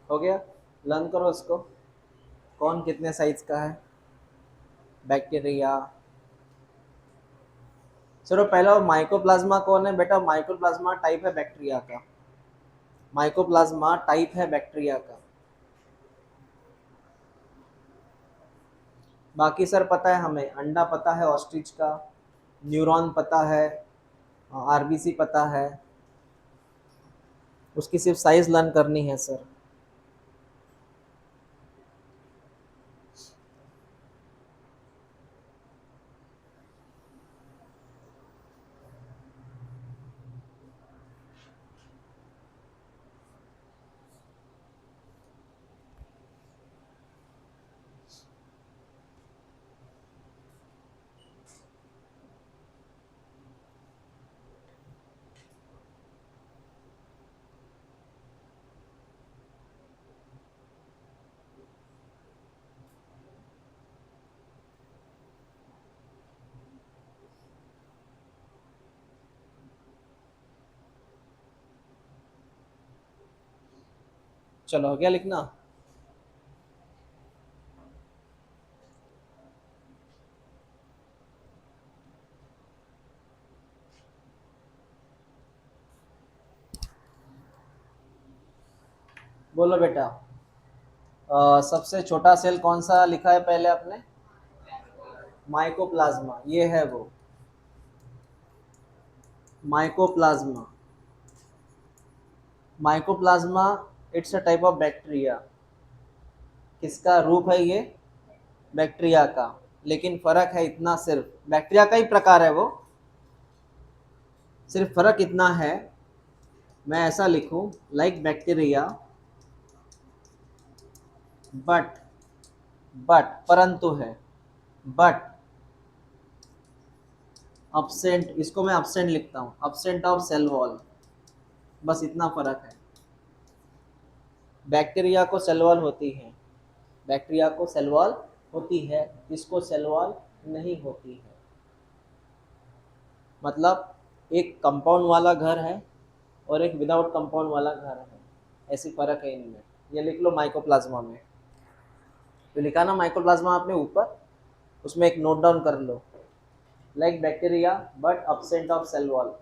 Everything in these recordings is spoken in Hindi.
हो गया। लर्न करो इसको। कौन कितने साइज का है? बैक्टीरिया। चलो पहला माइकोप्लाज्मा कौन है बेटा? माइकोप्लाज्मा टाइप है बैक्टीरिया का। माइकोप्लाज्मा टाइप है बैक्टीरिया का। बाकी सर पता है हमें, अंडा पता है ऑस्ट्रिच का, न्यूरॉन पता है, आरबीसी पता है। उसकी सिर्फ साइज लर्न करनी है सर। चलो हो गया लिखना। बोलो बेटा। सबसे छोटा सेल कौन सा लिखा है पहले आपने? माइकोप्लाज्मा, ये है वो। Mycoplasma. Mycoplasma it's a type of bacteria. किसका रूप है ये? बैक्टीरिया का। लेकिन फर्क है इतना, सिर्फ बैक्टीरिया का ही प्रकार है वो। सिर्फ फर्क इतना है, मैं ऐसा लिखूं, लाइक बैक्टीरिया, बट बट परंतु है, बट absent, इसको मैं absent लिखता हूँ, absent ऑफ सेल वॉल। बस इतना फर्क है। बैक्टीरिया को सेल वॉल होती है, बैक्टीरिया को सेल वॉल होती है, इसको सेल वॉल नहीं होती है। मतलब एक कंपाउंड वाला घर है और एक विदाउट कंपाउंड वाला घर है, ऐसी फर्क है इनमें। ये लिख लो माइकोप्लाज्मा में। तो लिखा ना माइकोप्लाज्मा आपने ऊपर, उसमें एक नोट डाउन कर लो, like bacteria but absent of cell wall.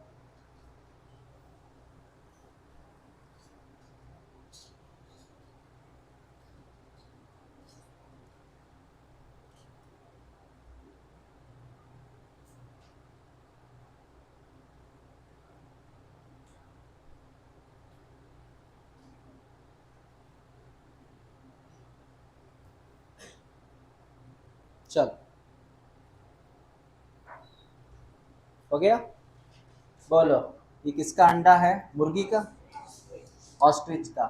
चल हो गया। बोलो, ये किसका अंडा है? मुर्गी का? ऑस्ट्रिच का।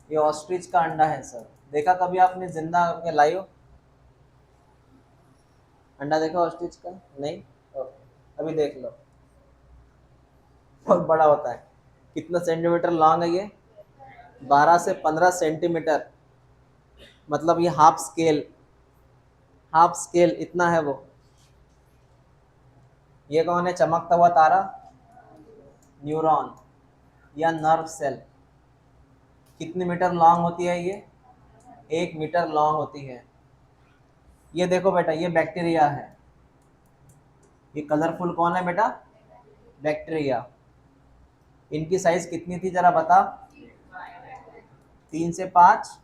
ये ऑस्ट्रिच का अंडा है सर। देखा कभी आपने जिंदा करके लाइव अंडा देखा ऑस्ट्रिच का? नहीं। ओके, अभी देख लो। बहुत बड़ा होता है। कितना सेंटीमीटर लॉन्ग है ये? 12 से 15 सेंटीमीटर। मतलब ये हाफ स्केल, हाफ स्केल इतना है वो। ये कौन है चमकता हुआ तारा? न्यूरॉन या नर्व सेल। कितनी मीटर लॉन्ग होती है ये? 1 मीटर लॉन्ग होती है। ये देखो बेटा, ये बैक्टीरिया है। ये कलरफुल कौन है बेटा? बैक्टीरिया। इनकी साइज कितनी थी जरा बता? 3 से 5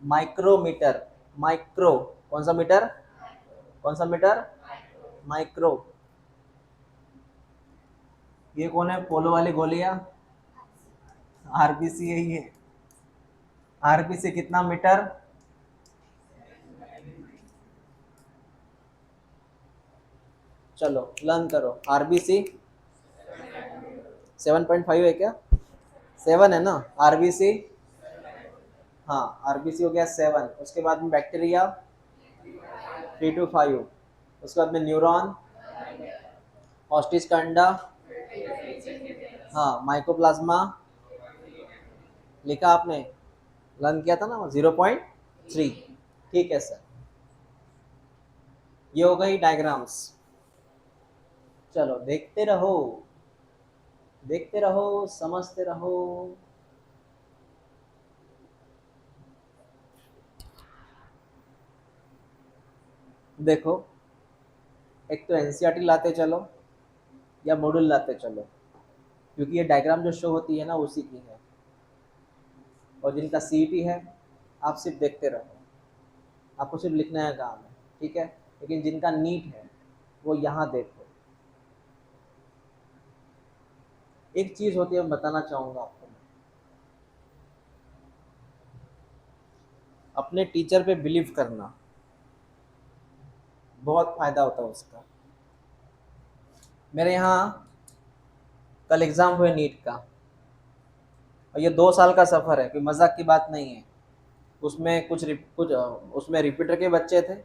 माइक्रोमीटर। माइक्रो, कौन सा मीटर? कौन सा मीटर? माइक्रो। ये कौन है पोलो वाली गोलियां? आरबीसी है ये। आरबीसी कितना मीटर? चलो लर्न करो। आरबीसी 7.5 है क्या? 7 है ना आरबीसी? हाँ, आरबीसी हो गया 7। उसके बाद में बैक्टीरिया 3 to 5। उसके बाद में न्यूरॉन, ऑस्टिच का अंडा, हाँ माइकोप्लाज्मा। लिखा आपने? लर्न किया था ना 0.3। ठीक है सर। ये हो गई डायग्राम्स। चलो देखते रहो, देखते रहो, समझते रहो। देखो, एक तो एनसीईआरटी लाते चलो या मॉड्यूल लाते चलो, क्योंकि ये डायग्राम जो शो होती है ना उसी की है। और जिनका सीईटी है, आप सिर्फ देखते रहो, आपको सिर्फ लिखना है काम है, ठीक है। लेकिन जिनका नीट है वो यहाँ देखो। एक चीज़ होती है, मैं बताना चाहूँगा आपको, अपने टीचर पे बिलीव करना, बहुत फ़ायदा होता है उसका। मेरे यहाँ कल एग्ज़ाम हुए नीट का, और ये 2 साल का सफ़र है, कोई मजाक की बात नहीं है। उसमें कुछ उसमें रिपीटर के बच्चे थे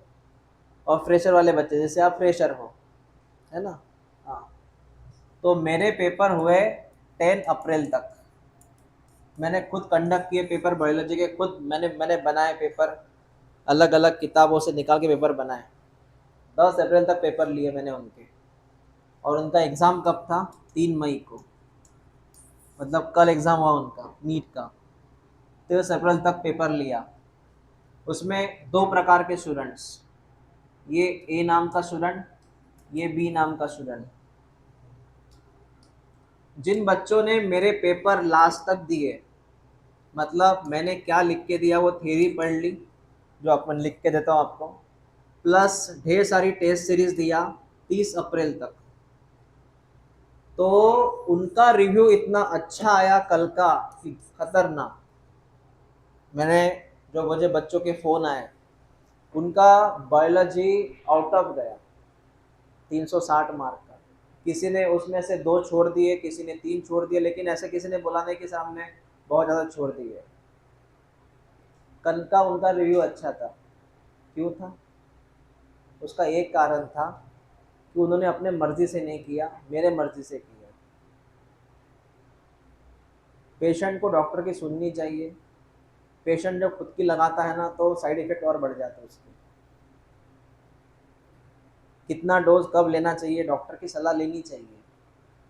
और फ्रेशर वाले बच्चे, जैसे आप फ्रेशर हो, है ना। हाँ, तो मेरे पेपर हुए 10 अप्रैल तक। मैंने खुद कंडक्ट किए पेपर, बायोलॉजी के खुद मैंने बनाए पेपर, अलग अलग किताबों से निकाल के पेपर बनाए। 10 अप्रैल तक पेपर लिए मैंने उनके। और उनका एग्ज़ाम कब था? 3 मई को, मतलब कल एग्ज़ाम हुआ उनका नीट का। 23 अप्रैल तक पेपर लिया। उसमें 2 प्रकार के स्टूडेंट्स, ये ए नाम का स्टूडेंट, ये बी नाम का स्टूडेंट। जिन बच्चों ने मेरे पेपर लास्ट तक दिए, मतलब मैंने क्या लिख के दिया वो थ्योरी पढ़ ली, जो अपन लिख के देता हूँ आपको, प्लस ढेर सारी टेस्ट सीरीज दिया 30 अप्रैल तक, तो उनका रिव्यू इतना अच्छा आया कल का कि खतरनाक। मैंने जो मुझे बच्चों के फ़ोन आए, उनका बायोलॉजी आउट ऑफ गया 360 मार्क का। किसी ने उसमें से 2 छोड़ दिए, किसी ने 3 छोड़ दिए, लेकिन ऐसे किसी ने बोला नहीं कि सामने बहुत ज़्यादा छोड़ दिए। कल का उनका रिव्यू अच्छा था। क्यों था? उसका एक कारण था कि उन्होंने अपने मर्जी से नहीं किया, मेरे मर्जी से किया। पेशेंट को डॉक्टर की सुननी चाहिए। पेशेंट जब खुद की लगाता है ना तो साइड इफेक्ट और बढ़ जाता है उसके। कितना डोज कब लेना चाहिए, डॉक्टर की सलाह लेनी चाहिए,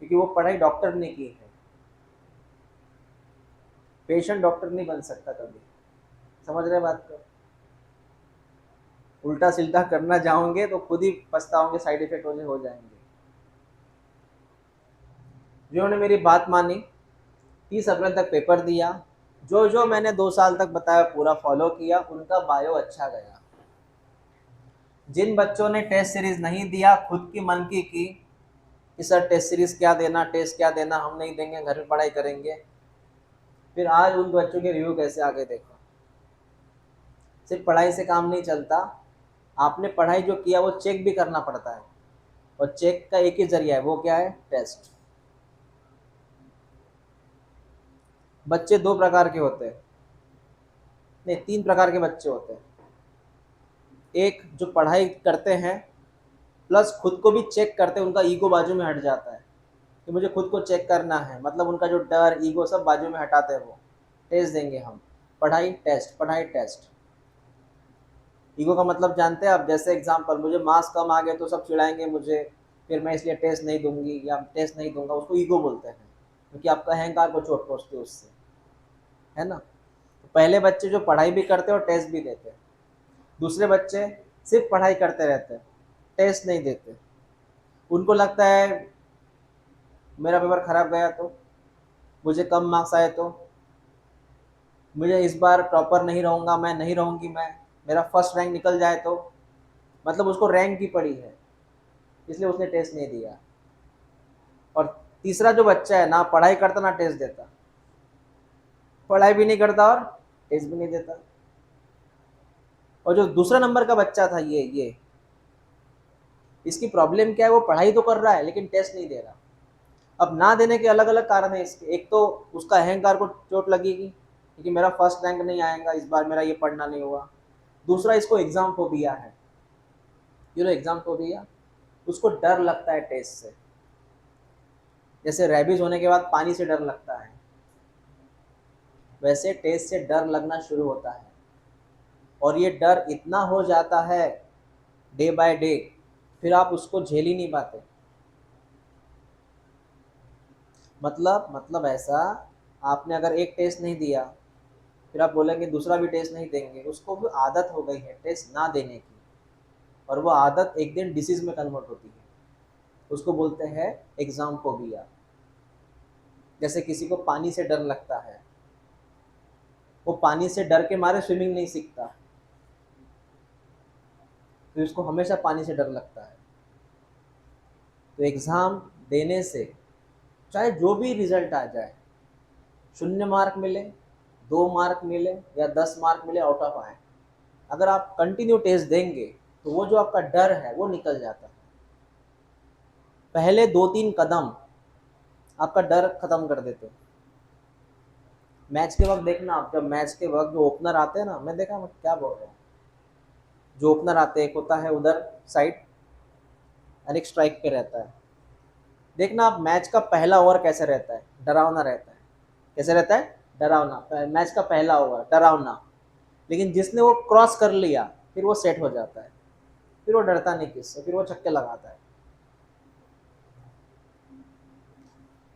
क्योंकि वो पढ़ाई डॉक्टर ने की है। पेशेंट डॉक्टर नहीं बन सकता कभी। समझ रहे बात को? उल्टा सीधा करना जाओगे तो खुद ही पछताओगे, साइड इफेक्ट हो जाएंगे। जिन्होंने मेरी बात मानी, 30 अप्रैल तक पेपर दिया, जो जो मैंने 2 साल तक बताया पूरा फॉलो किया, उनका बायो अच्छा गया। जिन बच्चों ने टेस्ट सीरीज नहीं दिया, खुद की मन की कि सर टेस्ट सीरीज क्या देना, टेस्ट क्या देना, हम नहीं देंगे, घर में पढ़ाई करेंगे, फिर आज उन बच्चों के रिव्यू कैसे आगे देखो। सिर्फ पढ़ाई से काम नहीं चलता, आपने पढ़ाई जो किया वो चेक भी करना पड़ता है, और चेक का एक ही जरिया है, वो क्या है? टेस्ट। बच्चे 2 प्रकार के होते हैं, नहीं 3 प्रकार के बच्चे होते हैं। एक जो पढ़ाई करते हैं प्लस खुद को भी चेक करते हैं, उनका ईगो बाजू में हट जाता है कि मुझे खुद को चेक करना है, मतलब उनका जो डर ईगो सब बाजू में हटाते हैं, वो टेस्ट देंगे हम। पढ़ाई टेस्ट, पढ़ाई टेस्ट। ईगो का मतलब जानते हैं आप? जैसे एग्जांपल, मुझे मार्क्स कम आ गए तो सब चिढ़ाएंगे मुझे, फिर मैं इसलिए टेस्ट नहीं दूंगी या टेस्ट नहीं दूंगा, उसको ईगो बोलते हैं, क्योंकि आपका अहंकार को चोट पहुँचती है उससे, है ना। तो पहले बच्चे जो पढ़ाई भी करते हैं और टेस्ट भी देते हैं। दूसरे बच्चे सिर्फ पढ़ाई करते रहते हैं, टेस्ट नहीं देते। उनको लगता है मेरा पेपर खराब गया तो, मुझे कम मार्क्स आए तो, मुझे इस बार टॉपर नहीं रहूँगा मैं, नहीं रहूँगी मैं, मेरा फर्स्ट रैंक निकल जाए तो, मतलब उसको रैंक की पड़ी है, इसलिए उसने टेस्ट नहीं दिया। और तीसरा जो बच्चा है, ना पढ़ाई करता ना टेस्ट देता, पढ़ाई भी नहीं करता और टेस्ट भी नहीं देता। और जो दूसरा नंबर का बच्चा था, ये इसकी प्रॉब्लम क्या है? वो पढ़ाई तो कर रहा है लेकिन टेस्ट नहीं दे रहा। अब ना देने के अलग अलग कारण है इसके। एक तो उसका अहंकार को चोट लगेगी क्योंकि मेरा फर्स्ट रैंक नहीं आएगा इस बार, मेरा ये पढ़ना नहीं हुआ। दूसरा, इसको एग्जाम फोबिया है। एग्जाम फोबिया, उसको डर लगता है टेस्ट से। जैसे रेबीज होने के बाद पानी से डर लगता है, वैसे टेस्ट से डर लगना शुरू होता है। और ये डर इतना हो जाता है डे बाय डे, फिर आप उसको झेल ही नहीं पाते। मतलब ऐसा, आपने अगर एक टेस्ट नहीं दिया, फिर आप बोलेंगे दूसरा भी टेस्ट नहीं देंगे, उसको भी आदत हो गई है टेस्ट ना देने की। और वो आदत एक दिन डिसीज में कन्वर्ट होती है, उसको बोलते हैं एग्जाम फोबिया। जैसे किसी को पानी से डर लगता है, वो पानी से डर के मारे स्विमिंग नहीं सीखता, तो उसको हमेशा पानी से डर लगता है। तो एग्ज़ाम देने से चाहे जो भी रिजल्ट आ जाए, 0 मार्क मिले, 2 मार्क मिले या 10 मार्क मिले आउट ऑफ आए, अगर आप कंटिन्यू टेस्ट देंगे तो वो जो आपका डर है वो निकल जाता है। पहले 2-3 कदम आपका डर खत्म कर देते हैं। मैच के वक्त देखना आप, जब मैच के वक्त जो ओपनर आते हैं ना, मैं देखा, मैं क्या बोल रहा हूँ, जो ओपनर आते हैं, एक होता है उधर साइड और एक स्ट्राइक पे रहता है। देखना आप मैच का पहला ओवर कैसे रहता है, डरावना रहता है। कैसे रहता है? डरावना। मैच का पहला ओवर डरावना, लेकिन जिसने वो क्रॉस कर लिया फिर वो सेट हो जाता है, फिर वो डरता नहीं किससे, फिर वो छक्के लगाता है।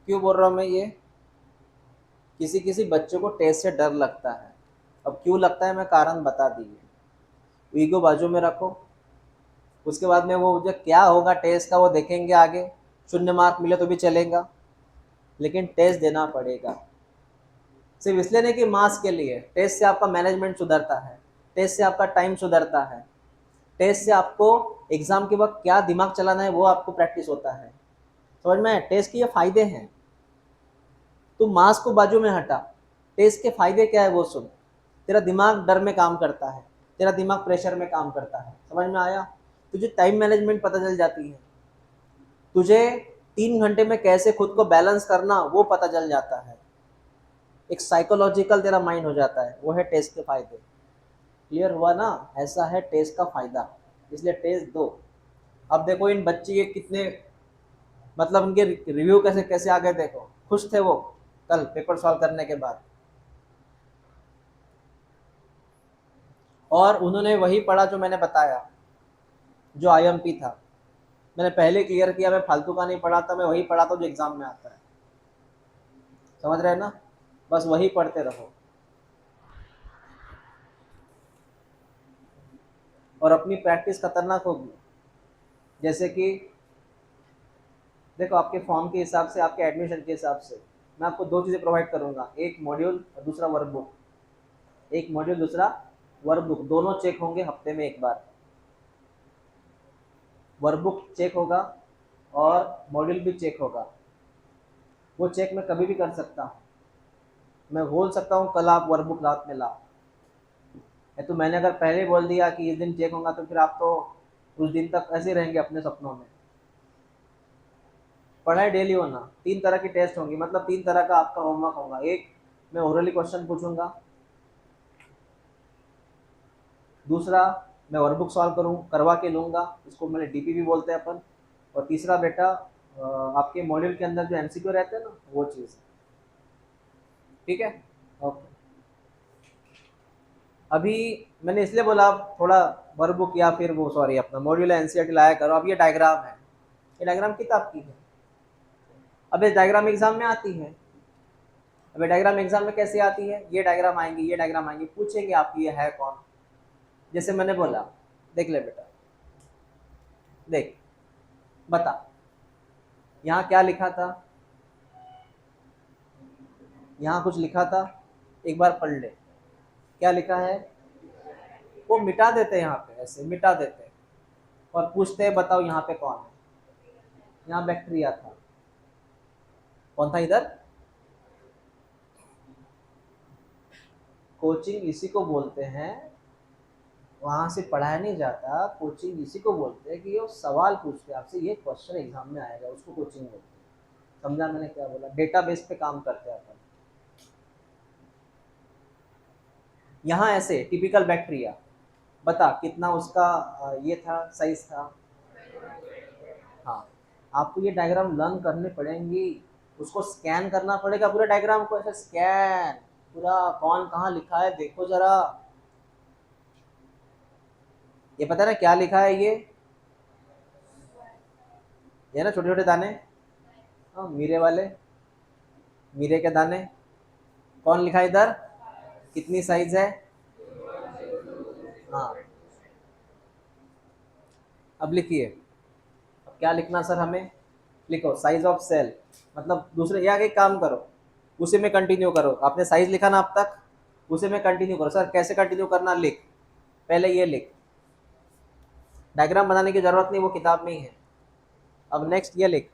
क्यों बोल रहा हूँ मैं ये? किसी किसी बच्चे को टेस्ट से डर लगता है। अब क्यों लगता है, मैं कारण बता दीजिए। ईगो बाजू में रखो, उसके बाद में वो जो क्या होगा टेस्ट का वो देखेंगे आगे। 0 मार्क मिले तो भी चलेगा, लेकिन टेस्ट देना पड़ेगा। सिर्फ इसलिए नहीं कि मार्क्स के लिए, टेस्ट से आपका मैनेजमेंट सुधरता है, टेस्ट से आपका टाइम सुधरता है, टेस्ट से आपको एग्जाम के वक्त क्या दिमाग चलाना है वो आपको प्रैक्टिस होता है। समझ में? टेस्ट के ये फायदे हैं। तू मार्क्स को बाजू में हटा, टेस्ट के फायदे क्या है वो सुन। तेरा दिमाग डर में काम करता है, तेरा दिमाग प्रेशर में काम करता है। समझ में आया? तुझे टाइम मैनेजमेंट पता चल जाती है, तुझे 3 घंटे में कैसे खुद को बैलेंस करना वो पता चल जाता है। एक साइकोलॉजिकल तेरा माइंड हो जाता है, वो है टेस्ट के फायदे। क्लियर हुआ ना? ऐसा है टेस्ट का फायदा, इसलिए टेस्ट दो। अब देखो इन बच्चे के कितने, मतलब उनके रिव्यू कैसे कैसे आ गए, देखो खुश थे वो कल पेपर सॉल्व करने के बाद, और उन्होंने वही पढ़ा जो मैंने बताया, जो आईएमपी था। मैंने पहले क्लियर किया, मैं फालतू का नहीं पढ़ा था, मैं वही पढ़ा था जो एग्जाम में आता है। समझ रहे हैं ना? बस वही पढ़ते रहो और अपनी प्रैक्टिस खतरनाक होगी। जैसे कि देखो, आपके फॉर्म के हिसाब से, आपके एडमिशन के हिसाब से मैं आपको 2 चीज़ें प्रोवाइड करूंगा, एक मॉड्यूल और दूसरा वर्कबुक। एक मॉड्यूल, दूसरा वर्कबुक, दोनों चेक होंगे हफ्ते में एक बार। वर्कबुक चेक होगा और मॉड्यूल भी चेक होगा। वो चेक मैं कभी भी कर सकता हूँ, मैं बोल सकता हूँ कल आप वर्कबुक रात में लाओ। तो मैंने अगर पहले बोल दिया कि इस दिन चेक होगा तो फिर आप तो उस दिन तक ऐसे रहेंगे अपने सपनों में। पढ़ाई डेली होना, 3 तरह की टेस्ट होंगी, मतलब 3 तरह का आपका होमवर्क होगा। एक, मैं ओरली क्वेश्चन पूछूंगा। दूसरा, मैं वर्कबुक सॉल्व करूँ करवा के लूँगा, इसको मैंने डीपी भी बोलते हैं अपन। और तीसरा बेटा, आपके मॉड्यूल के अंदर जो एमसीक्यू रहते हैं ना, वो चीज़। ठीक है? ओके। अभी मैंने इसलिए बोला आप थोड़ा वर्कबुक या फिर वो सॉरी अपना मॉड्यूल एनसीईआरटी लाया करो। अब ये डायग्राम है, ये डायग्राम किताब की है। अब ये डायग्राम एग्जाम में आती है। अब ये डायग्राम एग्जाम में कैसे आती है? ये डायग्राम आएंगी, ये डायग्राम आएंगी, पूछेंगे आप ये है कौन। जैसे मैंने बोला, देख ले बेटा, देख, बता यहाँ क्या लिखा था, यहाँ कुछ लिखा था, एक बार पढ़ ले क्या लिखा है। वो मिटा देते हैं, यहाँ पे ऐसे मिटा देते हैं और पूछते हैं बताओ यहाँ पे कौन है। यहाँ बैक्टीरिया था। कौन था इधर? कोचिंग इसी को बोलते हैं, वहां से पढ़ाया नहीं जाता। कोचिंग इसी को बोलते हैं कि ये सवाल पूछते हैं आपसे, ये क्वेश्चन एग्जाम में आएगा, उसको कोचिंग बोलते हैं। समझा मैंने क्या बोला? डेटाबेस पे काम करते हैं अपन। यहाँ ऐसे टिपिकल बैक्टीरिया, बता कितना उसका ये था, साइज था। हाँ, आपको ये डायग्राम लर्न करने पड़ेंगी, उसको स्कैन करना पड़ेगा पूरे डायग्राम को, ऐसे स्कैन पूरा, कौन कहाँ लिखा है देखो जरा। ये पता है ना क्या लिखा है ये ना छोटे छोटे दाने, हाँ मीरे वाले, मीरे के दाने। कौन लिखा है इधर? कितनी साइज है? हाँ, अब लिखिए, अब क्या लिखना सर हमें, लिखो साइज ऑफ सेल, मतलब दूसरे, या एक काम करो, उसी में कंटिन्यू करो, आपने साइज लिखा ना अब तक, उसी में कंटिन्यू करो। सर कैसे कंटिन्यू करना, लिख, पहले ये लिख, डायग्राम बनाने की जरूरत नहीं, वो किताब में ही है। अब नेक्स्ट ये लिख,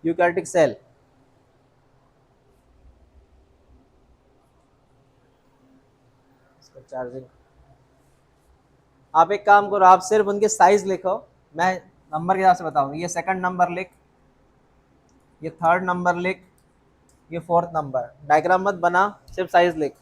यूकैरियोटिक सेल, इसको चार्जिंग, आप एक काम करो, आप सिर्फ उनके साइज लिखो, मैं नंबर के हिसाब से बताऊंगा। ये सेकंड नंबर लिख, ये थर्ड नंबर लिख, ये फोर्थ नंबर, डायग्राम मत बना, सिर्फ साइज लिख।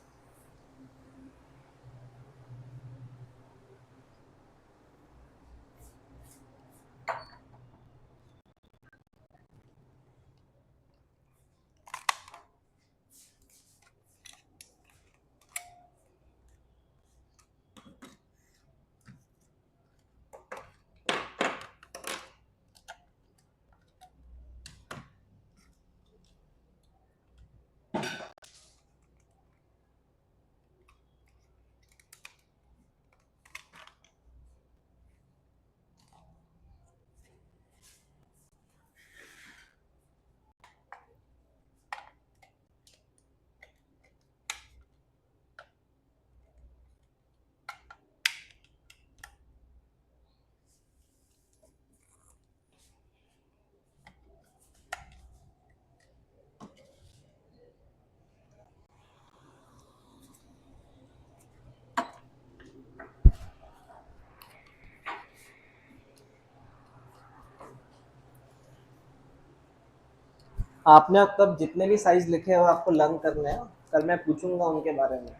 आपने अब तक जितने भी साइज लिखे हैं वो आपको लर्न करने हैं, कल मैं पूछूंगा उनके बारे में।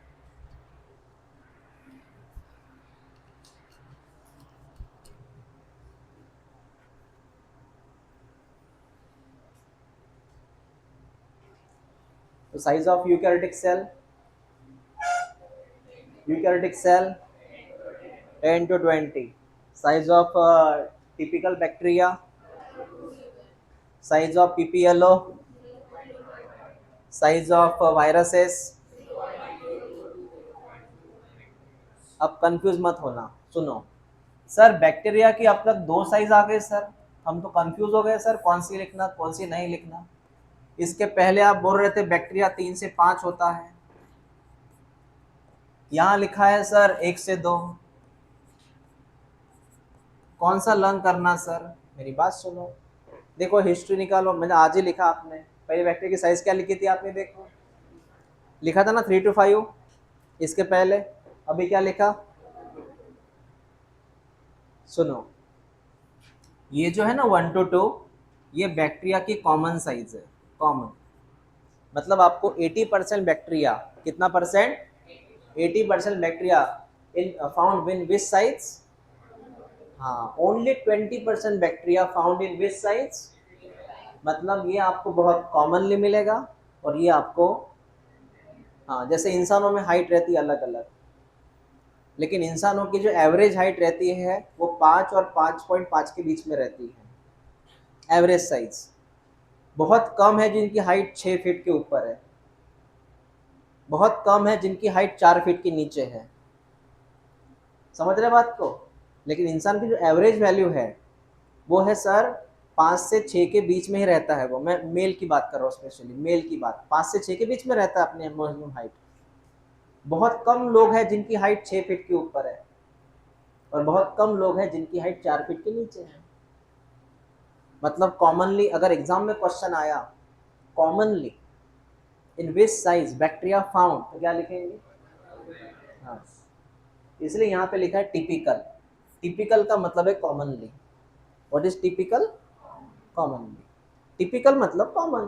तो size of eukaryotic cell 10 to 20, size of typical bacteria, size of PPLO, size of viruses. अब कंफ्यूज मत होना, सुनो, सर बैक्टीरिया की अब तक 2 साइज आ गए सर, हम तो कंफ्यूज हो गए सर, कौन सी लिखना कौन सी नहीं लिखना। इसके पहले आप बोल रहे थे बैक्टीरिया 3 से 5 होता है, यहाँ लिखा है सर 1 से 2। कौन सा लर्न करना सर, मेरी बात सुनो, देखो हिस्ट्री निकालो, मैंने आज ही लिखा, आपने पहले बैक्टीरिया की साइज क्या लिखी थी आपने, देखो लिखा था ना 3 to 5, इसके पहले अभी क्या लिखा, सुनो, ये जो है ना 1 to 2, ये बैक्टीरिया की कॉमन साइज है, कॉमन, मतलब आपको 80% बैक्टीरिया, कितना percent, 80% bacteria in found in which size, हाँ only 20% bacteria found in which size, मतलब ये आपको बहुत कॉमनली मिलेगा। और ये आपको, हाँ जैसे इंसानों में हाइट रहती है अलग अलग, लेकिन इंसानों की जो एवरेज हाइट रहती है वो 5 और 5.5 के बीच में रहती है, एवरेज साइज। बहुत कम है जिनकी हाइट 6 फीट के ऊपर है, बहुत कम है जिनकी हाइट 4 फीट के नीचे है, समझ रहे बात को। लेकिन इंसान की जो एवरेज वैल्यू है वो है सर 5 से 6 के बीच में ही रहता है, वो मैं मेल की बात कर रहा हूँ, स्पेशली मेल की बात, 5 से 6 के बीच में रहता है अपने मैक्सिमम हाइट। बहुत कम लोग हैं जिनकी हाइट 6 फीट के ऊपर है, और बहुत कम लोग हैं जिनकी हाइट 4 फीट के नीचे है। मतलब कॉमनली अगर एग्जाम में क्वेश्चन आया, commonly in which size bacteria found, तो क्या लिखेंगे, हाँ, इसलिए यहाँ पे लिखा है टिपिकल। टिपिकल का मतलब है commonly, what is typical, commonly, typical मतलब कॉमन।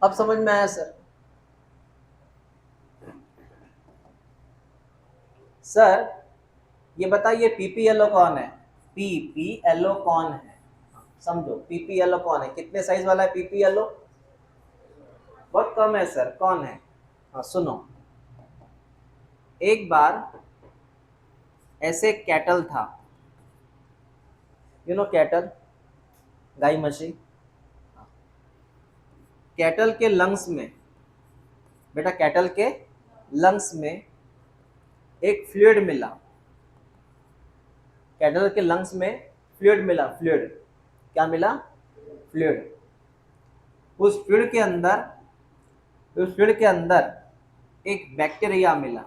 अब समझ में आया सर। सर ये बताइए पीपीएलओ कौन है, पीपीएलओ कौन है, समझो पीपीएलओ कौन है, कितने साइज वाला है पीपीएलओ, बहुत कम है सर, कौन है, हाँ सुनो, एक बार ऐसे कैटल था, यू नो कैटल, गाय मशी, कैटल के लंग्स में, बेटा कैटल के लंग्स में एक फ्लूइड मिला, कैटल के लंग्स में फ्लूइड मिला, फ्लूइड, क्या मिला? फ्लूइड। उस फ्लूइड के अंदर एक बैक्टीरिया मिला।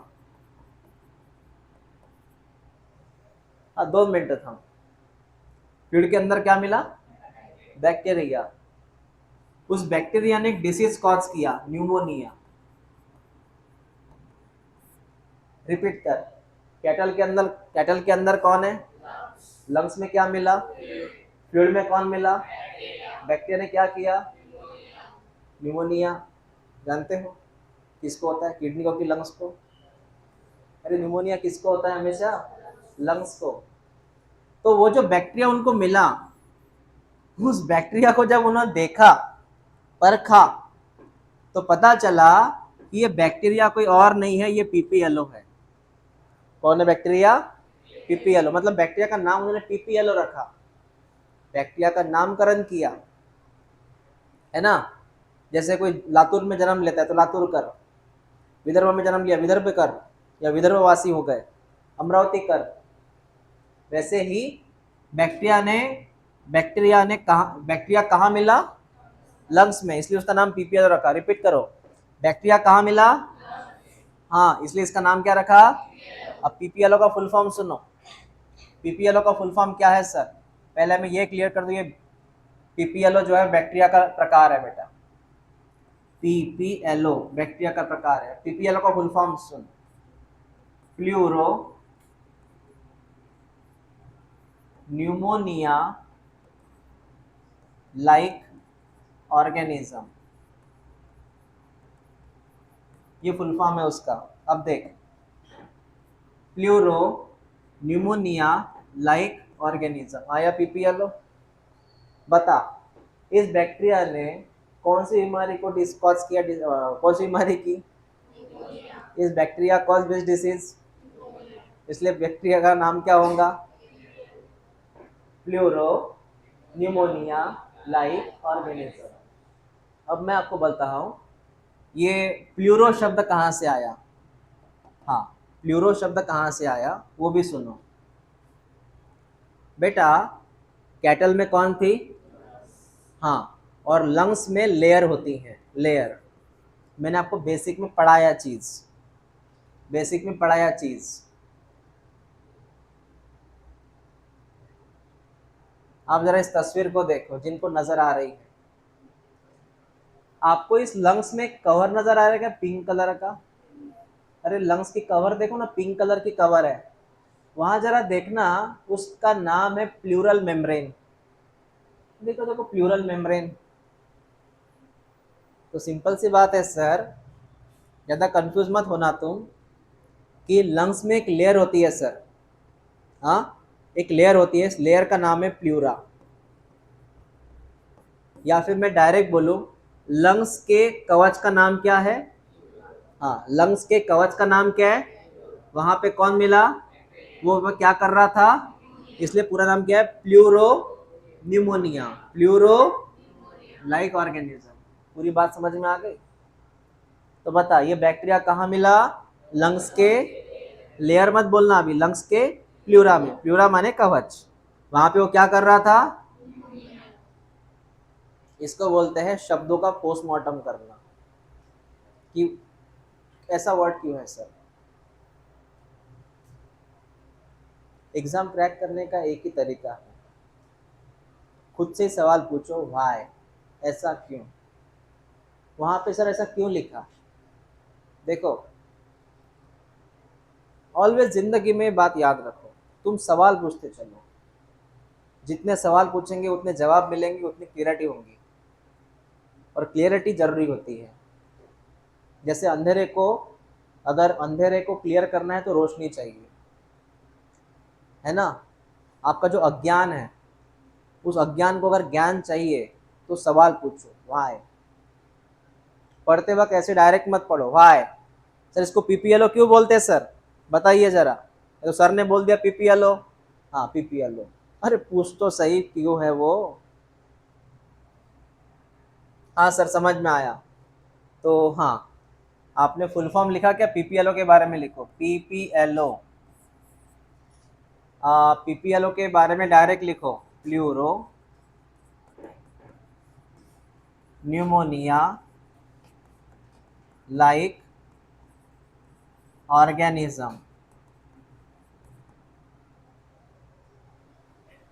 2 मिनट था। फ्लूइड के अंदर क्या मिला? बैक्टीरिया। उस बैक्टीरिया ने एक डिसीज कॉज किया, न्यूमोनिया। रिपीट कर, कैटल के अंदर कौन है? लंग्स में क्या मिला? फ्लूइड में कौन मिला? बैक्टीरिया ने क्या किया? न्यूमोनिया। जानते हो किसको होता है? किडनी को कि लंग्स को? अरे न्यूमोनिया किसको होता है हमेशा? लंग्स को। तो वो जो बैक्टीरिया उनको मिला, उस बैक्टीरिया को जब उन्होंने देखा, परखा, तो पता चला कि ये बैक्टीरिया कोई और नहीं है, ये पीपीएलओ है। कौन है बैक्टीरिया? पीपीएलओ। मतलब बैक्टीरिया का नाम उन्होंने पीपीएलओ रखा, बैक्टीरिया का नामकरण किया, है ना। जैसे कोई लातूर में जन्म लेता है तो लातूर कर, विदर्भ में जन्म लिया विदर्भ कर, या विदर्भवासी हो गए अमरावती कर। वैसे ही बैक्टीरिया कहाँ मिला? लंग्स में, इसलिए उसका नाम पीपीएलओ रखा। रिपीट करो, बैक्टीरिया कहाँ मिला? हाँ, इसलिए इसका नाम क्या रखा? अब पीपीएलओ का फुल फॉर्म सुनो। पीपीएलओ का फुल फॉर्म क्या है सर? पहले मैं ये क्लियर कर दूं, ये पीपीएलओ जो है बैक्टीरिया का प्रकार है बेटा। पीपीएलओ बैक्टीरिया का प्रकार है। पीपीएलओ का फुल फॉर्म सुन, प्लूरो न्यूमोनिया लाइक ऑर्गेनिज्म, ये फुल फॉर्म है उसका। अब देख, प्लूरो न्यूमोनिया लाइक ऑर्गेनिज्म, आया पीपीएलओ। बता, इस बैक्टीरिया ने कौन सी बीमारी को डिस्कॉज किया? कौन सी बीमारी की? इस बैक्टीरिया कॉज विच डिसीज? इसलिए बैक्टीरिया का नाम क्या होगा? Pleuro pneumonia like organism. अब मैं आपको बताता हूँ ये प्लूरो शब्द कहाँ से आया। हाँ, प्लूरो शब्द कहाँ से आया वो भी सुनो बेटा। कैटल में कौन थी? हाँ, और लंग्स में लेयर होती है, लेयर। मैंने आपको बेसिक में पढ़ाया चीज। आप जरा इस तस्वीर को देखो, जिनको नजर आ रही है। आपको इस लंग्स में कवर नजर आ रहा है क्या, पिंक कलर का? अरे लंग्स की कवर देखो ना, पिंक कलर की कवर है। वहां जरा देखना, उसका नाम है प्लूरल मेम्ब्रेन। देखो देखो, प्लूरल मेम्ब्रेन। तो सिंपल सी बात है सर, ज्यादा कंफ्यूज मत होना तुम, कि लंग्स में एक लेयर होती है सर। हाँ, एक लेयर होती है, इस लेयर का नाम है प्लूरा। या फिर मैं डायरेक्ट बोलूं, लंग्स के कवच का नाम क्या है? हाँ, लंग्स के कवच का नाम क्या है? वहां पे कौन मिला? वो क्या कर रहा था, इसलिए पूरा नाम क्या है? Pleuro pneumonia, pleuro like organism. पूरी बात समझ में आ गई? तो बता, ये बैक्टीरिया कहाँ मिला? लंग्स के, लेयर मत बोलना अभी, लंग्स के प्लूरा में। प्लूरा माने कवच। वहां पे वो क्या कर रहा था? इसको बोलते हैं शब्दों का पोस्टमार्टम करना, कि ऐसा वर्ड क्यों है सर। एग्जाम क्रैक करने का एक ही तरीका है, खुद से सवाल पूछो, व्हाई, ऐसा क्यों। वहां पे सर ऐसा क्यों लिखा? देखो, ऑलवेज जिंदगी में बात याद रखो, तुम सवाल पूछते चलो, जितने सवाल पूछेंगे उतने जवाब मिलेंगे, उतनी क्लियरिटी होगी। और क्लियरिटी जरूरी होती है। जैसे अगर अंधेरे को क्लियर करना है तो रोशनी चाहिए, है ना। आपका जो अज्ञान है, उस अज्ञान को अगर ज्ञान चाहिए तो सवाल पूछो, व्हाई। पढ़ते वक्त ऐसे डायरेक्ट मत पढ़ो, व्हाई। सर इसको पीपीएलओ क्यों बोलते हैं सर, बताइए जरा। तो सर ने बोल दिया पीपीएलओ, हाँ पीपीएलओ। अरे पूछ तो सही क्यों है वो। हाँ सर, समझ में आया। तो हाँ, आपने फुल फॉर्म लिखा क्या? पीपीएलओ के बारे में लिखो, पीपीएलओ। पीपीएलओ के बारे में डायरेक्ट लिखो, pleuro pneumonia like organism,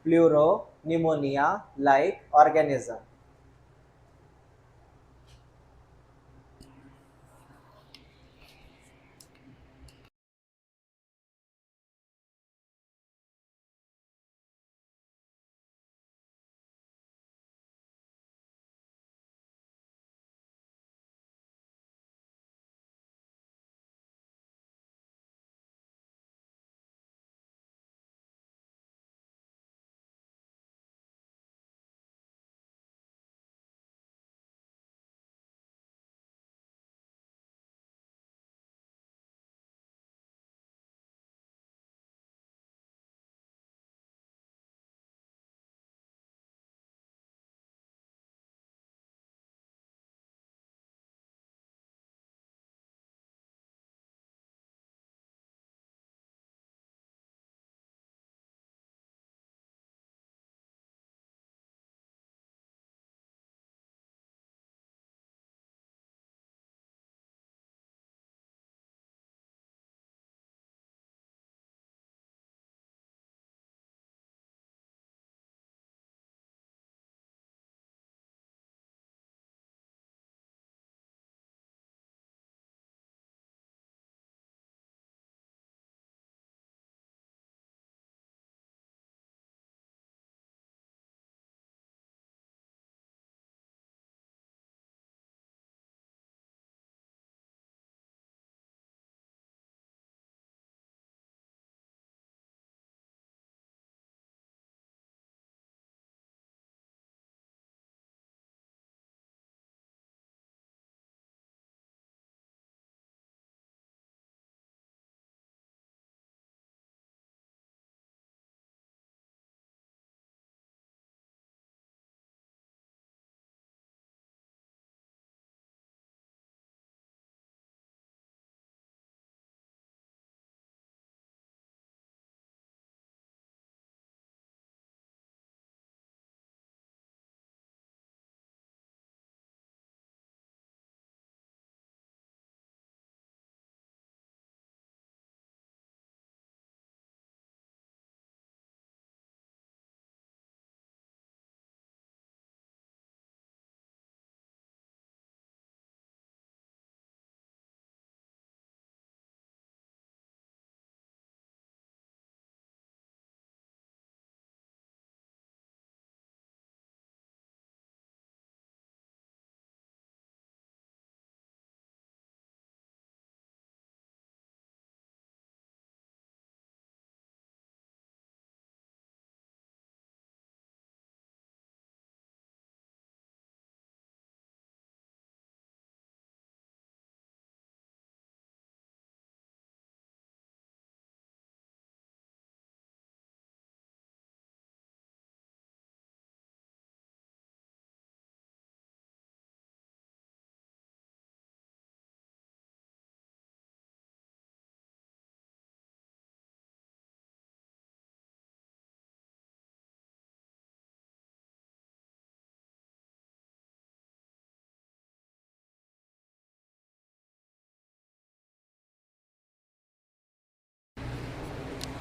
pleuro pneumonia like organism.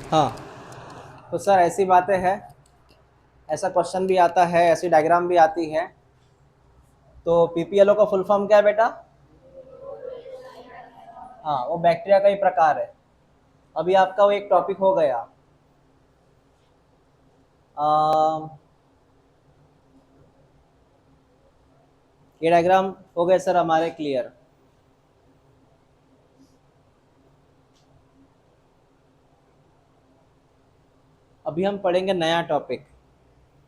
हाँ, तो सर ऐसी बातें हैं, ऐसा क्वेश्चन भी आता है, ऐसी डायग्राम भी आती है। तो पीपीएलओ का फुल फॉर्म क्या है बेटा? हाँ, वो बैक्टीरिया का ही प्रकार है। अभी आपका वो एक टॉपिक हो गया। ये डायग्राम हो गए सर हमारे क्लियर। अभी हम पढ़ेंगे नया टॉपिक।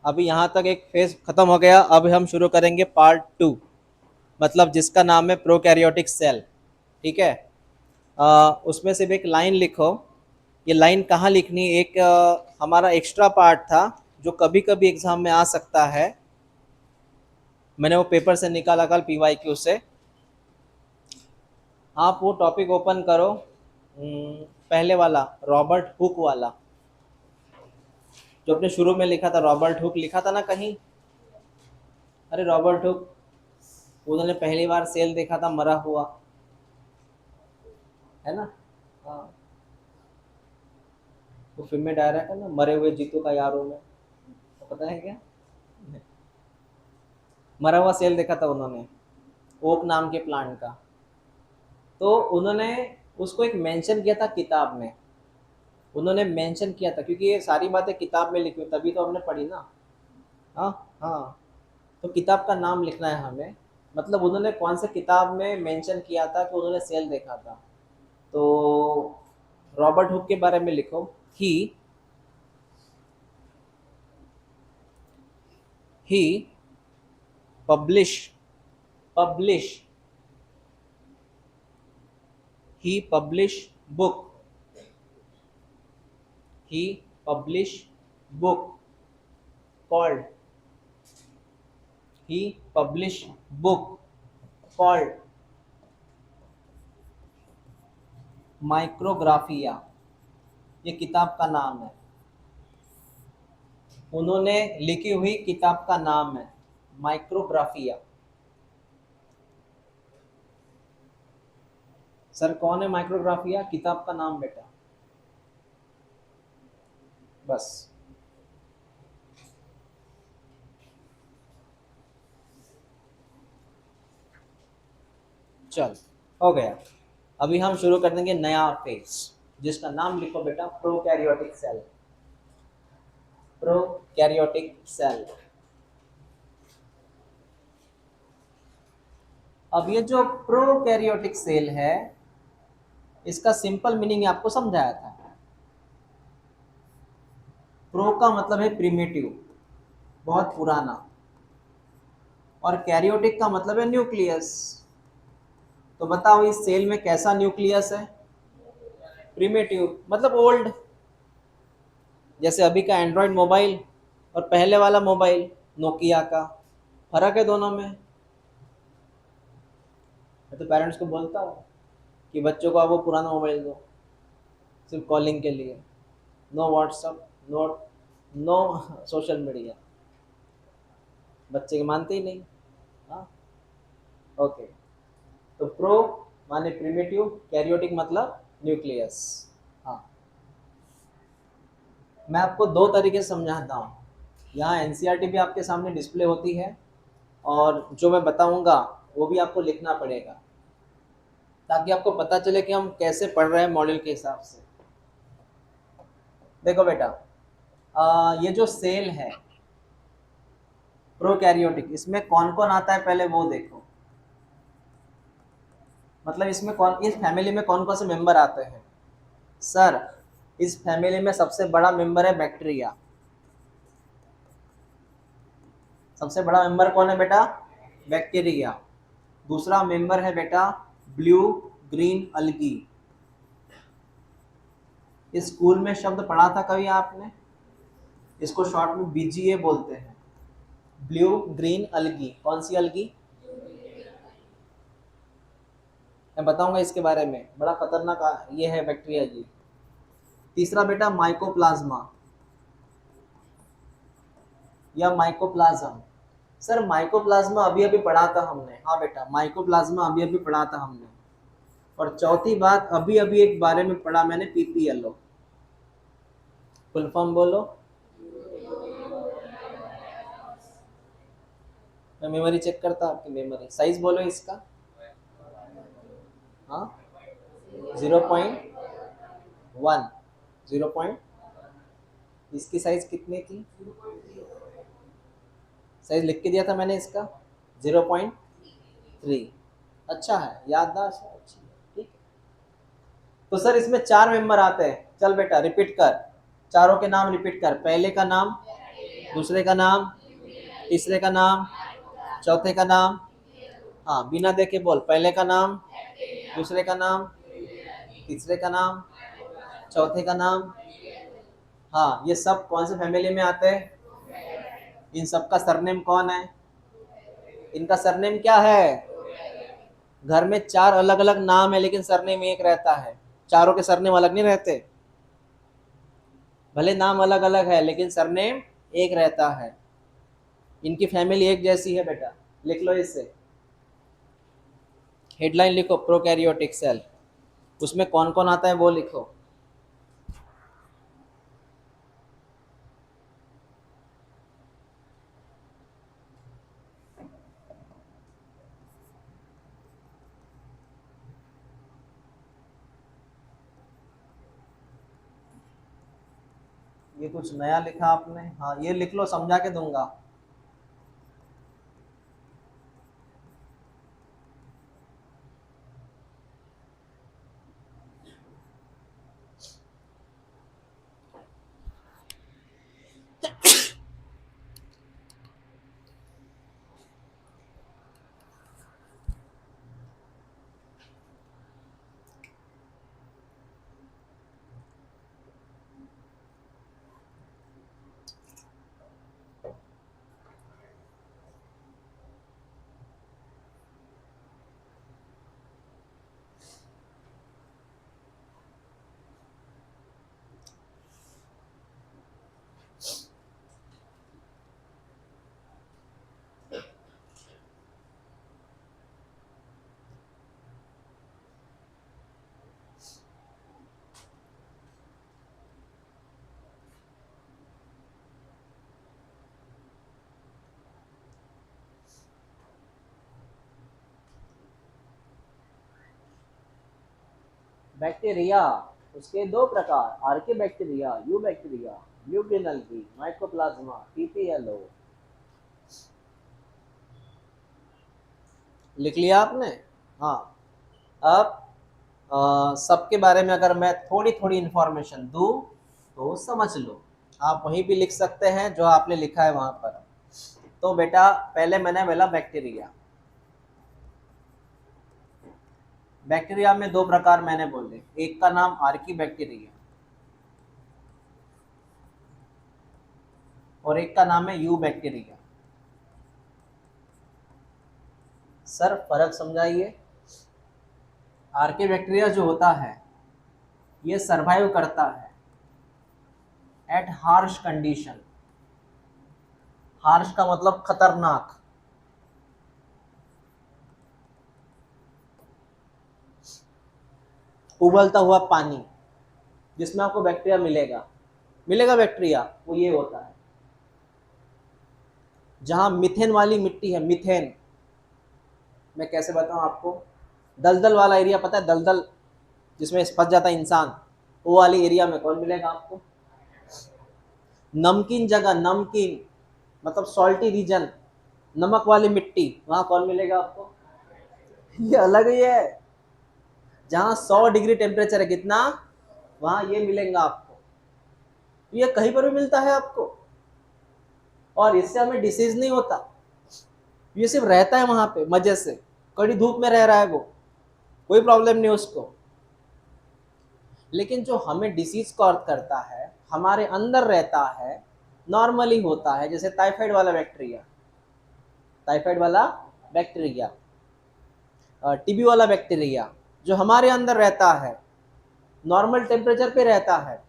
अभी यहाँ तक एक फेज खत्म हो गया, अब हम शुरू करेंगे पार्ट 2, मतलब जिसका नाम है प्रोकैरियोटिक सेल। ठीक है। उसमें सिर्फ एक लाइन लिखो। ये लाइन कहाँ लिखनी, एक हमारा एक्स्ट्रा पार्ट था जो कभी कभी एग्जाम में आ सकता है। मैंने वो पेपर से निकाला कल पीवाईक्यू से। आप वो टॉपिक ओपन करो, पहले वाला, रॉबर्ट हुक वाला। जो अपने शुरू में लिखा था, रॉबर्ट हुक लिखा था ना कहीं। अरे रॉबर्ट हुक, उन्होंने पहली बार सेल देखा था मरा हुआ, है ना। हाँ, वो फिल्म में डायरेक्ट है ना, मरे हुए जीतू का यारों में, तो पता है क्या, मरा हुआ सेल देखा था उन्होंने, ओक नाम के प्लांट का। तो उन्होंने उसको एक मेंशन किया था किताब में, उन्होंने मेंशन किया था, क्योंकि ये सारी बातें किताब में लिखी हुई तभी तो हमने पढ़ी ना। हाँ हाँ, तो किताब का नाम लिखना है हमें, मतलब उन्होंने कौन से किताब में मेंशन किया था कि उन्होंने सेल देखा था। तो रॉबर्ट हुक के बारे में लिखो, he he publish publish he publish book he publish book called he publish book called Micrographia, ये किताब का नाम है, उन्होंने लिखी हुई किताब का नाम है माइक्रोग्राफिया। सर कौन है माइक्रोग्राफिया, किताब का नाम बेटा, बस। चल, हो गया। अभी हम शुरू कर देंगे नया फेज, जिसका नाम लिखो बेटा प्रोकैरियोटिक सेल। Prokaryotic cell. अब ये जो प्रोकैरियोटिक सेल है, इसका सिंपल मीनिंग आपको समझाया था। प्रो का मतलब है प्रिमिटिव, बहुत पुराना, और कैरियोटिक का मतलब है न्यूक्लियस। तो बताओ इस सेल में कैसा न्यूक्लियस है, प्रिमिटिव मतलब ओल्ड। जैसे अभी का एंड्रॉयड मोबाइल और पहले वाला मोबाइल नोकिया का, फर्क है दोनों में। मैं तो पेरेंट्स को बोलता हूँ कि बच्चों को आप वो पुराना मोबाइल दो, सिर्फ कॉलिंग के लिए, no WhatsApp, no social media. बच्चे के मानते ही नहीं। हाँ, ओके। तो प्रो माने प्रिमिटिव, कैरियोटिक मतलब न्यूक्लियस। हाँ, मैं आपको दो तरीके से समझाता हूँ। यहाँ एनसीईआरटी भी आपके सामने डिस्प्ले होती है, और जो मैं बताऊंगा वो भी आपको लिखना पड़ेगा, ताकि आपको पता चले कि हम कैसे पढ़ रहे हैं मॉड्यूल के हिसाब से। देखो बेटा, ये जो सेल है प्रोकैरियोटिक, इसमें कौन कौन आता है पहले वो देखो। मतलब इसमें कौन, इस फैमिली में कौन कौन से मेंबर आते हैं। सर इस फैमिली में सबसे बड़ा मेंबर है बैक्टीरिया। सबसे बड़ा मेंबर कौन है बेटा, बैक्टीरिया। दूसरा मेंबर है बेटा ब्लू ग्रीन अलगी। इस स्कूल में शब्द पढ़ा था कभी आपने, इसको शॉर्ट में बीजीए बोलते हैं, ब्लू ग्रीन अलगी। कौन सी अलगी, मैं बताऊंगा इसके बारे में, बड़ा खतरनाक ये है बैक्टीरिया जी। तीसरा बेटा माइकोप्लाज्मा या माइकोप्लाज्म। सर माइकोप्लाज्मा अभी अभी पढ़ा था हमने, हाँ बेटा माइकोप्लाज्मा अभी अभी पढ़ा था हमने। और चौथी बात, अभी अभी एक बारे में पढ़ा मैंने, पीपीएलओ। फुल फॉर्म बोलो। मैं मेमोरी चेक करता, आपकी मेमोरी साइज बोलो इसका। हाँ, 0.1, 0. इसकी साइज कितनी थी, साइज लिख के दिया था मैंने इसका, 0.3। अच्छा है, याददाश्त है अच्छी है, ठीक है। तो सर इसमें चार मेंबर आते हैं, चल बेटा रिपीट कर, चारों के नाम रिपीट कर। पहले का नाम, दूसरे का नाम, तीसरे का नाम, चौथे का नाम। हाँ बिना देखे बोल, पहले का नाम, दूसरे का नाम, तीसरे का नाम, चौथे का नाम। हाँ, ये सब कौन से फैमिली में आते हैं, इन सब का सरनेम कौन है, इनका सरनेम क्या है। घर में चार अलग अलग नाम है लेकिन सरनेम एक रहता है, चारों के सरनेम अलग नहीं रहते। भले नाम अलग अलग है लेकिन सरनेम एक रहता है। इनकी फैमिली एक जैसी है बेटा, लिख लो इससे। हेडलाइन लिखो प्रोकैरियोटिक सेल, उसमें कौन कौन आता है वो लिखो। ये कुछ नया लिखा आपने? हाँ ये लिख लो, समझा के दूंगा। बैक्टीरिया, उसके दो प्रकार, आर्के बैक्टीरिया, यू बैक्टीरिया, यूग्रिनल्गी, माइकोप्लाज्मा, पीपीएलओ। लिख लिया आपने? हाँ। अब सबके बारे में अगर मैं थोड़ी थोड़ी इंफॉर्मेशन दूं तो समझ लो। आप वहीं भी लिख सकते हैं जो आपने लिखा है वहां पर। तो बेटा पहले मैंने बोला बैक्टीरिया। बैक्टीरिया में दो प्रकार मैंने बोले, एक का नाम आर्की बैक्टीरिया और एक का नाम है यू बैक्टीरिया। सर फर्क समझाइए। आर्की बैक्टीरिया जो होता है ये सरवाइव करता है एट हार्श कंडीशन। हार्श का मतलब खतरनाक। उबलता हुआ पानी जिसमें आपको बैक्टीरिया मिलेगा, मिलेगा बैक्टीरिया, वो ये होता है। जहां मिथेन वाली मिट्टी है, मिथेन, मैं कैसे बताऊं आपको, दलदल वाला एरिया पता है, दलदल जिसमें फंस जाता है इंसान, वो वाली एरिया में कौन मिलेगा आपको? नमकीन जगह, नमकीन मतलब सॉल्टी रीजन, नमक वाली मिट्टी, वहां कौन मिलेगा आपको? ये अलग ही है। जहां 100 डिग्री टेम्परेचर है, कितना, वहां ये मिलेगा आपको। ये कहीं पर भी मिलता है आपको और इससे हमें डिसीज नहीं होता। ये सिर्फ रहता है वहां पे मजे से, कड़ी धूप में रह रहा है वो, कोई प्रॉब्लम नहीं उसको। लेकिन जो हमें डिसीज कॉज करता है, हमारे अंदर रहता है, नॉर्मली होता है, जैसे टाइफाइड वाला बैक्टीरिया, टाइफाइड वाला बैक्टीरिया, टीबी वाला बैक्टीरिया, जो हमारे अंदर रहता है, नॉर्मल टेम्परेचर पे रहता है,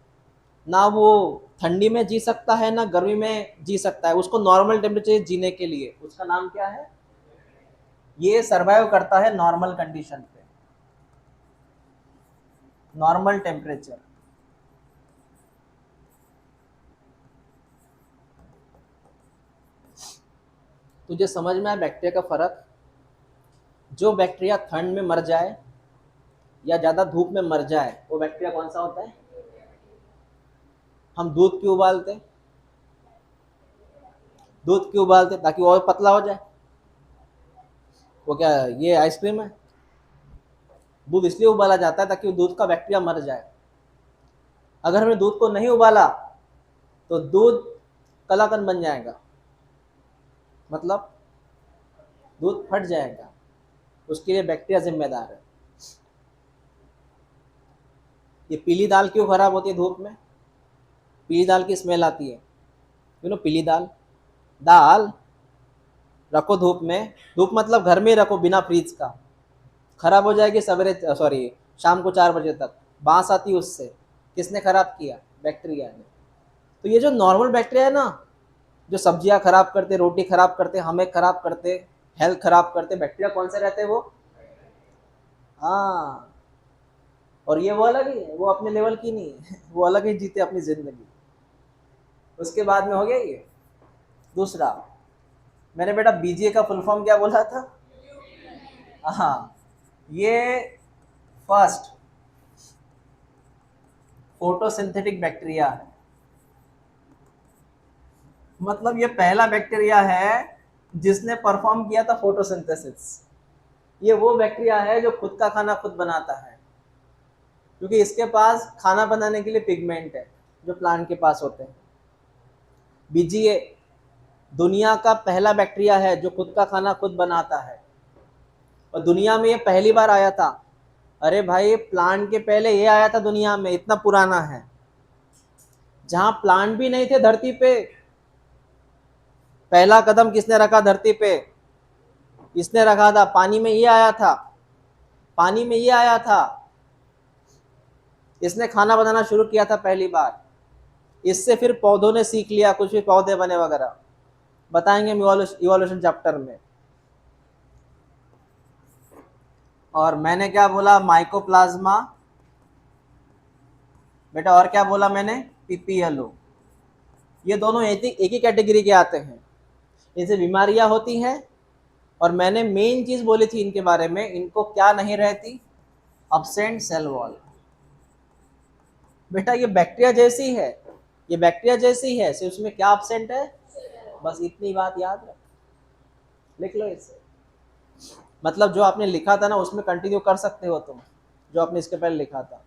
ना वो ठंडी में जी सकता है ना गर्मी में जी सकता है, उसको नॉर्मल टेम्परेचर जीने के लिए, उसका नाम क्या है? ये सरवाइव करता है नॉर्मल कंडीशन पे, नॉर्मल टेम्परेचर। तुझे समझ में आया बैक्टीरिया का फर्क? जो बैक्टीरिया ठंड में मर जाए या ज्यादा धूप में मर जाए, वो बैक्टीरिया कौन सा होता है? हम दूध क्यों उबालते? दूध क्यों उबालते? ताकि वो और पतला हो जाए। वो क्या ये आइसक्रीम है? दूध इसलिए उबाला जाता है ताकि दूध का बैक्टीरिया मर जाए। अगर हमने दूध को नहीं उबाला तो दूध कलाकंद बन जाएगा, मतलब दूध फट जाएगा। उसके लिए बैक्टीरिया जिम्मेदार है। ये पीली दाल क्यों खराब होती है धूप में? पीली दाल की स्मेल आती है, यू नो, पीली दाल, दाल रखो धूप में, धूप मतलब घर में ही रखो बिना फ्रीज का, खराब हो जाएगी सवेरे, सॉरी शाम को 4 बजे तक, बांस आती है उससे। किसने खराब किया? बैक्टीरिया ने। तो ये जो नॉर्मल बैक्टीरिया है ना, जो सब्जियां खराब करते, रोटी खराब करते, हमें खराब करते, हेल्थ खराब करते, बैक्टीरिया कौन से रहते हैं वो? हाँ। और ये वो अलग ही है, वो अपने लेवल की नहीं है वो अलग ही जीते अपनी जिंदगी। उसके बाद में हो गया ये दूसरा। मैंने बेटा बीजीए का फुल फॉर्म क्या बोला था? हाँ, ये फर्स्ट फोटोसिंथेटिक बैक्टीरिया है। मतलब ये पहला बैक्टीरिया है जिसने परफॉर्म किया था फोटोसिंथेसिस। ये वो बैक्टीरिया है जो खुद का खाना खुद बनाता है, क्योंकि इसके पास खाना बनाने के लिए पिगमेंट है जो प्लांट के पास होते हैं। बीजीए दुनिया का पहला बैक्टीरिया है जो खुद का खाना खुद बनाता है, और दुनिया में ये पहली बार आया था। अरे भाई, प्लांट के पहले ये आया था दुनिया में, इतना पुराना है। जहां प्लांट भी नहीं थे धरती पे, पहला कदम किसने रखा धरती पे? किसने रखा था? पानी में ये आया था। पानी में ये आया था, इसने खाना बनाना शुरू किया था पहली बार। इससे फिर पौधों ने सीख लिया, कुछ भी पौधे बने वगैरह, बताएंगे हम इवोल्यूशन चैप्टर में। और मैंने क्या बोला? माइकोप्लाज्मा। बेटा और क्या बोला मैंने? पीपीएलओ। ये दोनों एक ही कैटेगरी के आते हैं, इनसे बीमारियां होती हैं। और मैंने मेन चीज बोली थी इनके बारे में, इनको क्या नहीं रहती? Absent cell wall. बेटा ये बैक्टीरिया जैसी है, ये बैक्टीरिया जैसी है, सिर्फ उसमें क्या अब्सेंट है? बस इतनी बात याद रख, लिख लो इसे। मतलब जो आपने लिखा था ना उसमें कंटिन्यू कर सकते हो तुम, जो आपने इसके पहले लिखा था।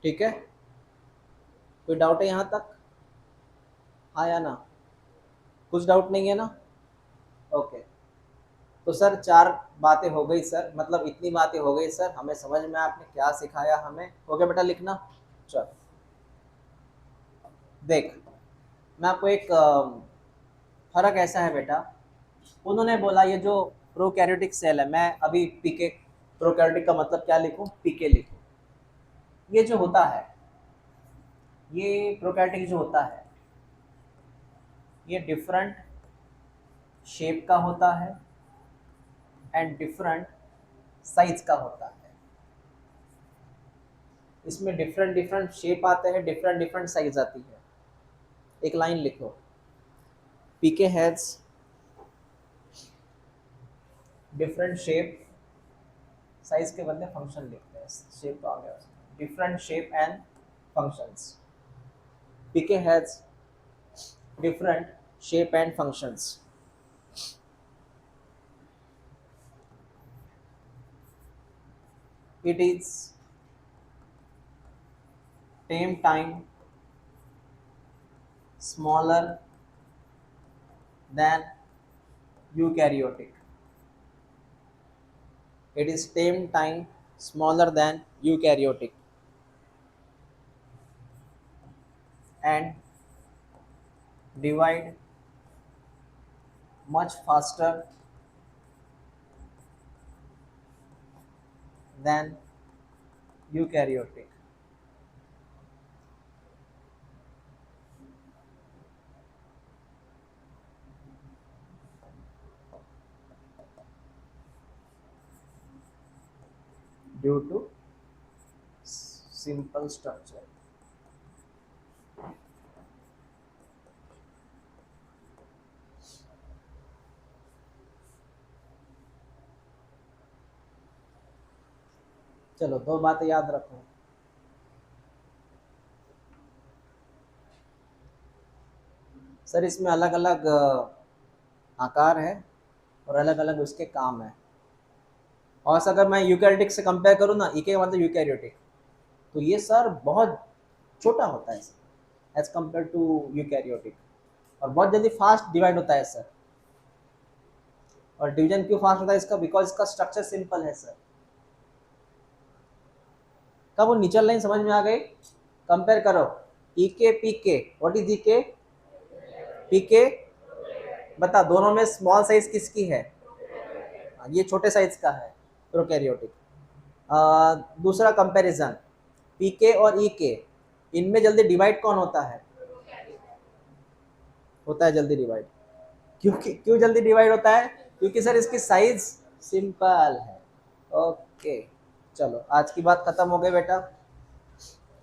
ठीक है, कोई डाउट है यहाँ तक? हाँ या ना? कुछ डाउट नहीं है ना? ओके। तो सर 4 बातें हो गई सर, मतलब इतनी बातें हो गई सर, हमें समझ में आपने क्या सिखाया हमें। हो गया बेटा लिखना? चल देख, मैं आपको एक फर्क ऐसा है बेटा, उन्होंने बोला ये जो प्रोकैरियोटिक सेल है, मैं अभी पीके, प्रोकैरियोटिक का मतलब क्या लिखूं? पीके लिखूं। ये जो होता है, ये प्रोकैरियोटिक जो होता है, ये डिफरेंट शेप का होता है एंड डिफरेंट साइज का होता है। इसमें डिफरेंट डिफरेंट शेप आते हैं, डिफरेंट डिफरेंट साइज आती है। एक लाइन लिखो, PK has different shape, size के बदले फंक्शन लिखते हैं, शेप तो आ गया, different shape and functions. PK has different shape and functions. It is 10 times smaller than eukaryotic. It is 10 times smaller than eukaryotic and divide much faster than eukaryotic. Due to simple structure. चलो दो बातें याद रखो। सर इसमें अलग अलग आकार है और अलग अलग उसके काम है। और अगर मैं यूकैरियोटिक से कंपेयर करूँ ना, ई के मतलब यूकैरियोटिक, तो ये सर बहुत छोटा होता है एज कम्पेयर टू यूकैरियोटिक, और बहुत जल्दी फास्ट डिवाइड होता है सर। और डिवीजन क्यों फास्ट होता है इसका? बिकॉज इसका स्ट्रक्चर सिंपल है सर। कब वो नीचल लाइन समझ में आ गई? कंपेयर करो ई के पी के। व्हाट इज ई के पी के? बता, दोनों में स्मॉल साइज किसकी है? ये छोटे साइज का है प्रोकैरियोटिक। दूसरा कंपैरिजन, पी के और ई के, इनमें जल्दी डिवाइड कौन होता है? होता है जल्दी डिवाइड। क्यों जल्दी डिवाइड होता है? क्योंकि सर इसकी साइज सिंपल है। ओके, चलो आज की बात खत्म हो गई बेटा,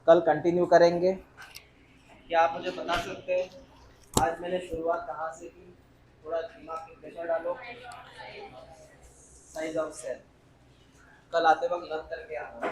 कल कंटिन्यू करेंगे। क्या आप मुझे बता सकते हैं आज मैंने शुरुआत कहाँ से की? थोड़ा दिमाग में प्रेशर डालो। साइज ऑफ सेल कल आते वक्त लर्न करके आना।